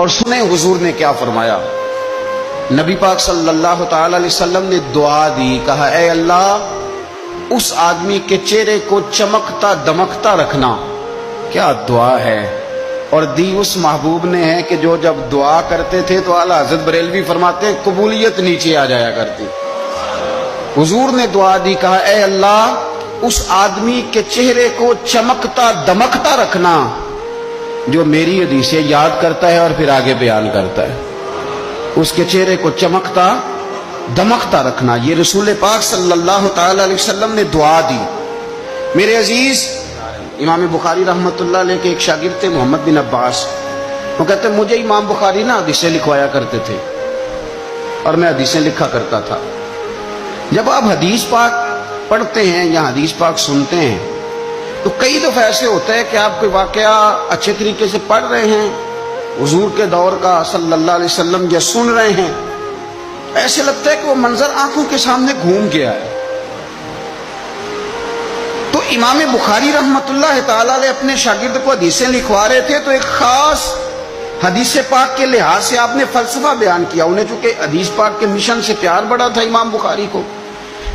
اور سنیں حضور نے کیا فرمایا۔ نبی پاک صلی اللہ تعالی علیہ وسلم نے دعا دی، کہا اے اللہ اس آدمی کے چہرے کو چمکتا دمکتا رکھنا۔ کیا دعا ہے، اور دی اس محبوب نے ہے کہ جو جب دعا کرتے تھے تو اعلیٰ حضرت بریلوی فرماتے ہیں قبولیت نیچے آ جایا کرتی۔ حضور نے دعا دی، کہا اے اللہ اس آدمی کے چہرے کو چمکتا دمکتا رکھنا جو میری حدیثیں یاد کرتا ہے اور پھر آگے بیان کرتا ہے۔ اس کے چہرے کو چمکتا دمکتا رکھنا، یہ رسول پاک صلی اللہ تعالی علیہ وسلم نے دعا دی۔ میرے عزیز، امام بخاری رحمۃ اللہ علیہ کے ایک شاگرد تھے محمد بن عباس، وہ کہتے ہیں مجھے امام بخاری نا حدیثیں لکھوایا کرتے تھے اور میں حدیثیں لکھا کرتا تھا۔ جب آپ حدیث پاک پڑھتے ہیں یا حدیث پاک سنتے ہیں تو کئی دفعہ ایسے ہوتا ہے کہ آپ کوئی واقعہ اچھے طریقے سے پڑھ رہے ہیں حضور کے دور کا صلی اللہ علیہ وسلم، یا سن رہے ہیں، ایسے لگتا ہے کہ وہ منظر آنکھوں کے سامنے گھوم گیا ہے۔ تو امام بخاری رحمۃ اللہ تعالی علیہ اپنے شاگرد کو حدیثیں لکھوا رہے تھے تو ایک خاص حدیث پاک کے لحاظ سے آپ نے فلسفہ بیان کیا۔ انہیں چونکہ حدیث پاک کے مشن سے پیار بڑا تھا امام بخاری کو،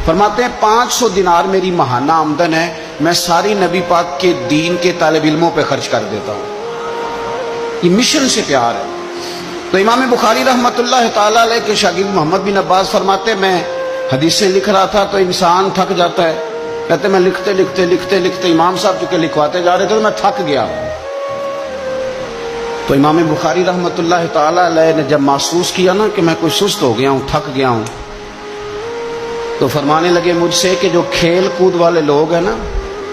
فرماتے ہیں 500 دینار میری ماہانہ آمدن ہے، میں ساری نبی پاک کے دین کے طالب علموں پہ خرچ کر دیتا ہوں۔ یہ مشن سے پیار ہے۔ تو امام بخاری رحمۃ اللہ تعالی علیہ کے شاگرد محمد بن عباس فرماتے میں حدیثیں لکھ رہا تھا تو انسان تھک جاتا ہے، کہتے میں لکھتے لکھتے لکھتے لکھتے امام صاحب چونکہ لکھواتے جا رہے تھے تو میں تھک گیا۔ تو امام بخاری رحمۃ اللہ تعالی علیہ نے جب محسوس کیا نا کہ میں کوئی سست ہو گیا ہوں، تھک گیا ہوں، تو فرمانے لگے مجھ سے کہ جو کھیل کود والے لوگ ہیں نا،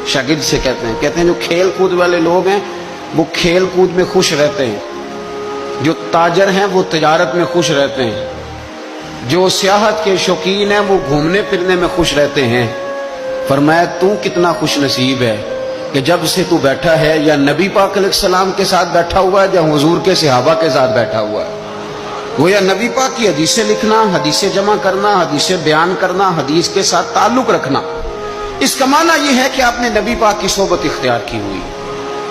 شاگرد سے کہتے ہیں جو کھیل کود والے لوگ ہیں وہ کھیل کود میں خوش رہتے ہیں، جو تاجر ہیں وہ تجارت میں خوش رہتے ہیں، جو سیاحت کے شوقین ہیں وہ گھومنے پھرنے میں خوش رہتے ہیں۔ فرمایا تو کتنا خوش نصیب ہے کہ جب سے تو بیٹھا ہے یا نبی پاک علیہ السلام کے ساتھ بیٹھا ہوا ہے یا حضور کے صحابہ کے ساتھ بیٹھا ہوا ہے۔ وہ یا نبی پاک کی حدیثیں لکھنا، حدیثیں جمع کرنا، حدیثیں بیان کرنا، حدیث کے ساتھ تعلق رکھنا، اس کا معنی یہ ہے کہ آپ نے نبی پاک کی صحبت اختیار کی ہوئی،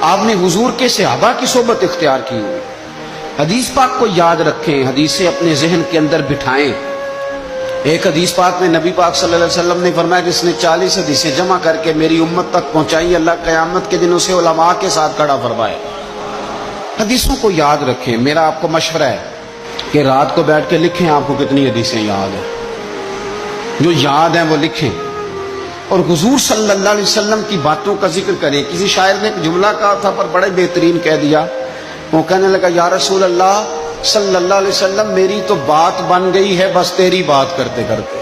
آپ نے حضور کے صحابہ کی صحبت اختیار کی ہوئی۔ حدیث پاک کو یاد رکھیں، حدیثیں اپنے ذہن کے اندر بٹھائیں۔ ایک حدیث پاک میں نبی پاک صلی اللہ علیہ وسلم نے فرمایا جس نے 40 حدیثیں جمع کر کے میری امت تک پہنچائی، اللہ قیامت کے دن اسے علماء کے ساتھ کھڑا فرمائے۔ حدیثوں کو یاد رکھیں۔ میرا آپ کو مشورہ ہے کہ رات کو بیٹھ کے لکھیں آپ کو کتنی حدیثیں یاد ہیں، جو یاد ہیں وہ لکھیں، اور حضور صلی اللہ علیہ وسلم کی باتوں کا ذکر کریں۔ کسی شاعر نے ایک جملہ کہا تھا پر بڑے بہترین کہہ دیا، وہ کہنے لگا یا رسول اللہ صلی اللہ علیہ وسلم میری تو بات بن گئی ہے بس تیری بات کرتے کرتے۔